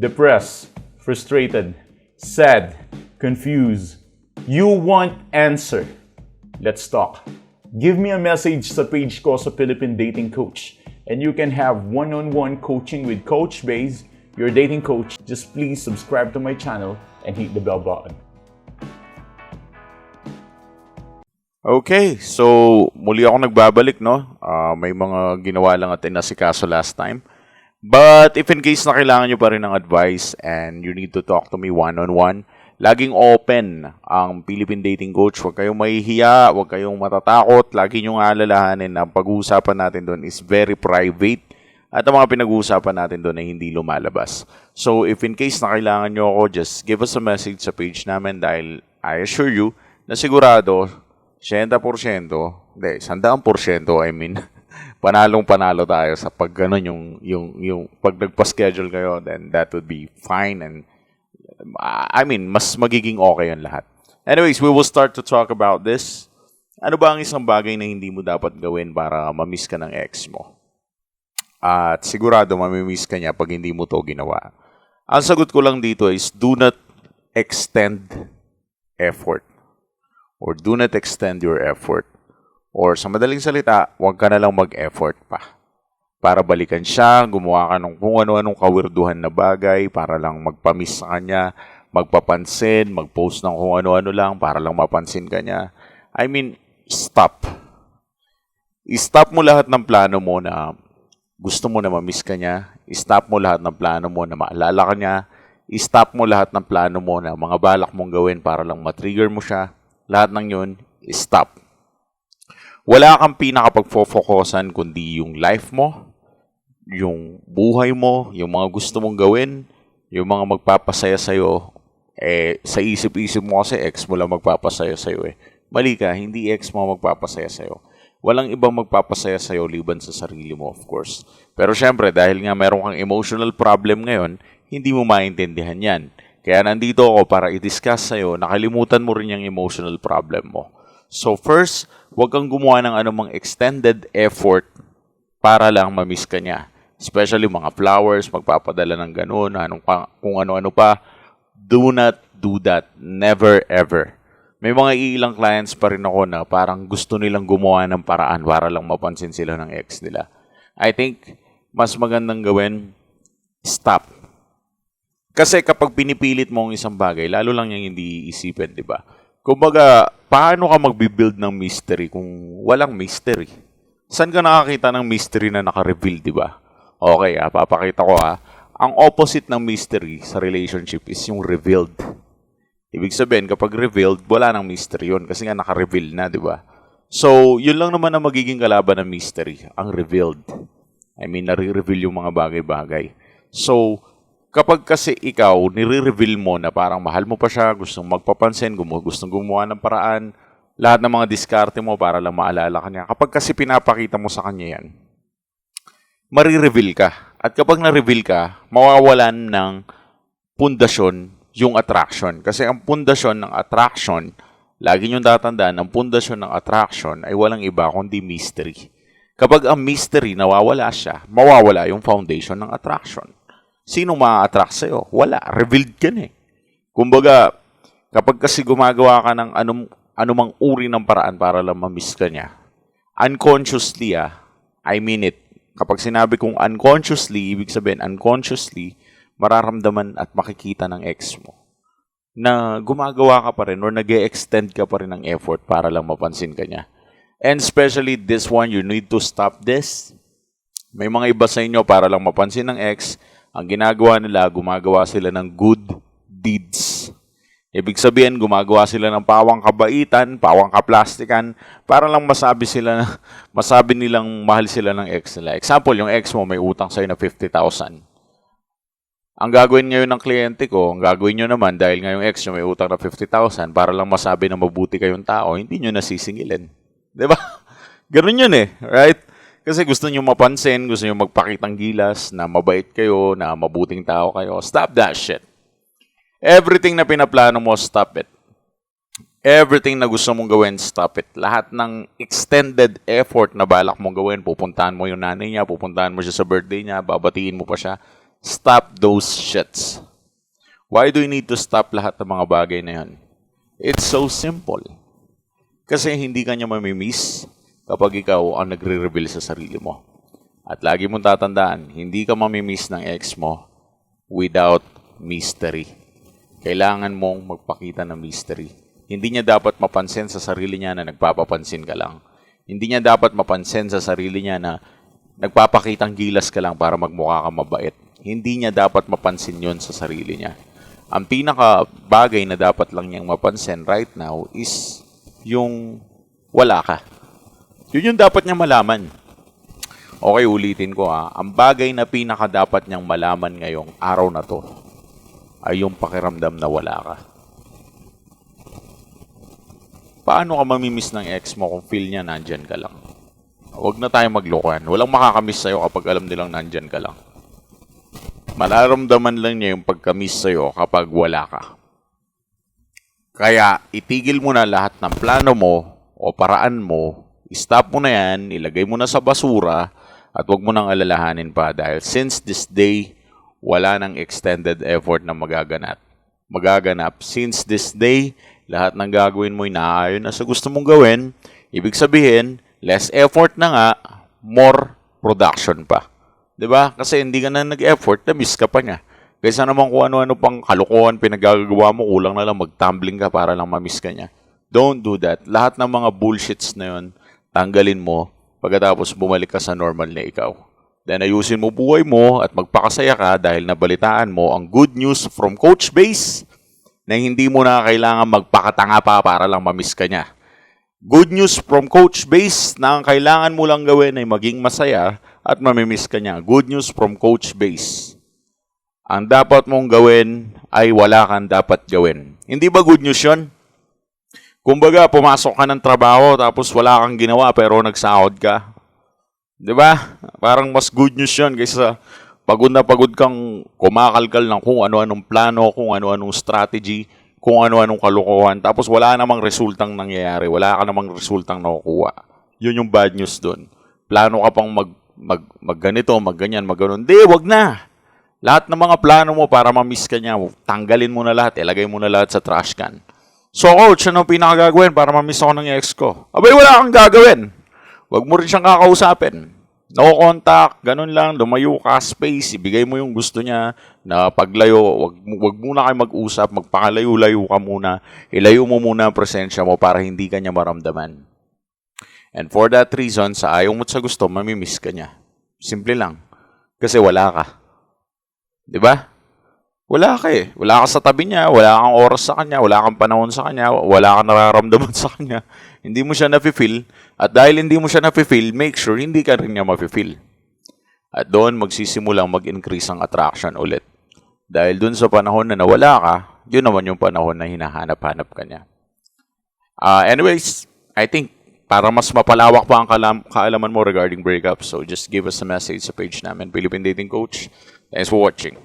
depressed, frustrated, sad, confused. You want answer. Let's talk. Give me a message sa page ko sa Philippine Dating Coach and you can have one-on-one coaching with Coach Baze, your dating coach. Just please subscribe to my channel and hit the bell button. Okay, so muli ako nagbabalik, no? May mga ginawa lang at inasikaso last time. But if in case na kailangan nyo pa rin ng advice and you need to talk to me one-on-one, laging open ang Philippine Dating Coach. Huwag kayong mahihiya, huwag kayong matatakot. Lagi nyo nga alalahanin na ang pag-uusapan natin doon is very private at ang mga pinag-uusapan natin doon ay hindi lumalabas. So if in case na kailangan nyo ako, just give us a message sa page namin dahil I assure you na sigurado 100%, hindi, 100%, I mean, panalong-panalo tayo sa pag gano'n yung pag nagpa-schedule kayo, then that would be fine and I mean, mas magiging okay ang lahat. Anyways, we will start to talk about this. Ano ba ang isang bagay na hindi mo dapat gawin para ma-miss ka ng ex mo? At sigurado mamimiss ka niya pag hindi mo to ginawa. Ang sagot ko lang dito is do not extend effort. Or do not extend your effort. Or sa madaling salita, huwag ka na lang mag-effort pa. Para balikan siya, gumawa ka ng kung ano-anong kawirduhan na bagay para lang magpamiss sa kanya, magpapansin, mag-post ng kung ano-ano lang para lang mapansin ka niya. I mean, stop. I-stop mo lahat ng plano mo na gusto mo na ma-miss ka niya. I-stop mo lahat ng plano mo na maalala ka niya. I-stop mo lahat ng plano mo na mga balak mong gawin para lang matrigger mo siya. Lahat ng yun, i-stop. Wala kang pinakapag-focusan kundi yung life mo, yung buhay mo, yung mga gusto mong gawin, yung mga magpapasaya sa'yo. Sa isip-isip mo kasi ex mo lang magpapasaya sa'yo eh. Mali ka, hindi ex mo magpapasaya sa'yo. Walang ibang magpapasaya sa'yo liban sa sarili mo, of course. Pero syempre, dahil nga meron kang emotional problem ngayon, hindi mo maintindihan yan. Kaya nandito ako para i-discuss sa'yo, nakalimutan mo rin yung emotional problem mo. So first, huwag kang gumawa ng anumang extended effort para lang ma-miss ka niya. Especially mga flowers, magpapadala ng ganun, kung ano-ano pa. Do not do that. Never ever. May mga ilang clients pa rin ako na parang gusto nilang gumawa ng paraan para lang mapansin sila ng ex nila. I think, mas magandang gawin, stop. Kasi kapag pinipilit mo ang isang bagay, lalo lang yung hindi iisipin, di ba? Kumbaga, paano ka magbibuild ng mystery kung walang mystery? Saan ka nakakita ng mystery na naka-reveal, di ba? Okay, papakita ko Ang opposite ng mystery sa relationship is yung revealed. Ibig sabihin, kapag revealed, wala nang mystery yun kasi nga naka-reveal na, di ba? So, yun lang naman ang magiging kalaban ng mystery, ang revealed. I mean, nare-reveal yung mga bagay-bagay. So, kapag kasi ikaw, nire-reveal mo na parang mahal mo pa siya, gustong magpapansin, gustong gumawa ng paraan, lahat ng mga diskarte mo para lang maalala ka niya. Kapag kasi pinapakita mo sa kanya yan, marireveal ka. At kapag na-reveal ka, mawawalan ng pundasyon yung attraction. Kasi ang pundasyon ng attraction, lagi niyong tatandaan, ang pundasyon ng attraction ay walang iba kundi mystery. Kapag ang mystery nawawala siya, mawawala yung foundation ng attraction. Sino ma-attract sa'yo? Wala. Revealed ka na eh. Kumbaga, kapag kasi gumagawa ka ng anumang uri ng paraan para lang ma-miss ka niya, unconsciously, I mean it. Kapag sinabi kong unconsciously, ibig sabihin unconsciously, mararamdaman at makikita ng ex mo na gumagawa ka pa rin or nag-e-extend ka pa rin ng effort para lang mapansin ka niya. And especially this one, you need to stop this. May mga iba sa inyo para lang mapansin ng ex, ang ginagawa nila, gumagawa sila ng good deeds. Ibig sabihin, gumagawa sila ng pawang kabaitan, pawang kaplastikan, para lang masabi nilang mahal sila ng ex nila. Example, yung ex mo may utang sa'yo na 50,000. Ang gagawin ngayon ng kliyente ko, ang gagawin nyo naman dahil nga yung ex nyo may utang na 50,000 para lang masabi na mabuti kayong tao, hindi nyo nasisingilin. Diba? Ganun yun eh, right? Kasi gusto nyo mapansin, gusto nyo magpakitang gilas na mabait kayo, na mabuting tao kayo. Stop that shit. Everything na pinaplano mo, stop it. Everything na gusto mong gawin, stop it. Lahat ng extended effort na balak mong gawin, pupuntahan mo yung nanay niya, pupuntahan mo siya sa birthday niya, babatiin mo pa siya, Stop those shits. Why do you need to stop lahat ng mga bagay na yan? It's so simple. Kasi hindi ka niya mamimiss kapag ikaw ang nagre-reveal sa sarili mo. At lagi mong tatandaan, hindi ka mamimiss ng ex mo without mystery. Kailangan mong magpakita ng mystery. Hindi niya dapat mapansin sa sarili niya na nagpapapansin ka lang. Hindi niya dapat mapansin sa sarili niya na nagpapakitang gilas ka lang para magmukha ka mabait. Hindi niya dapat mapansin yon sa sarili niya. Ang pinaka bagay na dapat lang niyang mapansin right now is yung wala ka. Yun yung dapat niyang malaman. Okay, ulitin ko ha. Ang bagay na pinaka dapat niyang malaman ngayong araw na to ay yung pakiramdam na wala ka. Paano ka mamimiss ng ex mo kung feel niya nandyan ka lang? Huwag na tayong maglokohan. Walang makakamiss sa'yo kapag alam nilang nandyan ka lang. Mararamdaman lang niya yung pagkamiss sa'yo kapag wala ka. Kaya itigil mo na lahat ng plano mo o paraan mo, stop mo na yan, ilagay mo na sa basura, at huwag mo nang alalahanin pa dahil since this day, wala nang extended effort na magaganap. Since this day, lahat ng gagawin mo ay naaayon na sa gusto mong gawin. Ibig sabihin, less effort na nga, more production pa. 'Di ba? Kasi hindi ka na nag-effort, na-miss ka pa niya. Kaysa naman kung ano-ano pang kalokohan pinagagawa mo, kulang na lang mag-tumbling ka para lang ma-miss ka niya. Don't do that. Lahat ng mga bullshits na yun, tanggalin mo pagkatapos bumalik ka sa normal na ikaw. Then ayusin mo buhay mo at magpakasaya ka dahil nabalitaan mo ang good news from Coach Base na hindi mo na kailangan magpakatanga pa para lang ma-miss ka niya. Good news from Coach Base na ang kailangan mo lang gawin ay maging masaya at mamimiss ka niya. Good news from Coach Base. Ang dapat mong gawin ay wala kang dapat gawin. Hindi ba good news yun? Kumbaga, pumasok ka ng trabaho tapos wala kang ginawa pero nagsahod ka. Di ba? Parang mas good news yun kaysa pagod na pagod kang kumakalkal ng kung ano-anong plano, kung ano-anong strategy, kung ano-anong kalokohan, tapos wala namang resultang nangyayari, wala ka namang resultang nakukuha. Yun yung bad news dun. Plano ka pang magganito, magganyan, magganon. Di, wag na. Lahat ng mga plano mo para ma-miss ka niya, tanggalin mo na lahat, ilagay mo na lahat sa trash can. So, coach, ano pinakagagawin para ma-miss ako ng ex ko? Abay, wala kang gagawin. Wag mo rin siyang kakausapin. No contact, ganun lang, lumayo ka, space, ibigay mo yung gusto niya na paglayo, wag muna kayo mag-usap, magpakalayo-layo ka muna, ilayo mo muna ang presensya mo para hindi ka niya maramdaman. And for that reason, sa ayaw mo at sa gusto, mamimiss ka niya. Simple lang. Kasi wala ka. Diba? Wala ka eh. Wala ka sa tabi niya, wala kang oras sa kanya, wala kang panahon sa kanya, wala kang nararamdaman sa kanya. Hindi mo siya nafe-feel. At dahil hindi mo siya nafe-feel, make sure hindi ka rin niya mafe-feel. At doon magsisimulang mag-increase ang attraction ulit. Dahil doon sa panahon na nawala ka, yun naman yung panahon na hinahanap-hanap ka niya. Anyways, I think para mas mapalawak pa ang kaalaman mo regarding breakups, so just give us a message sa page namin, Philippine Dating Coach. Thanks for watching.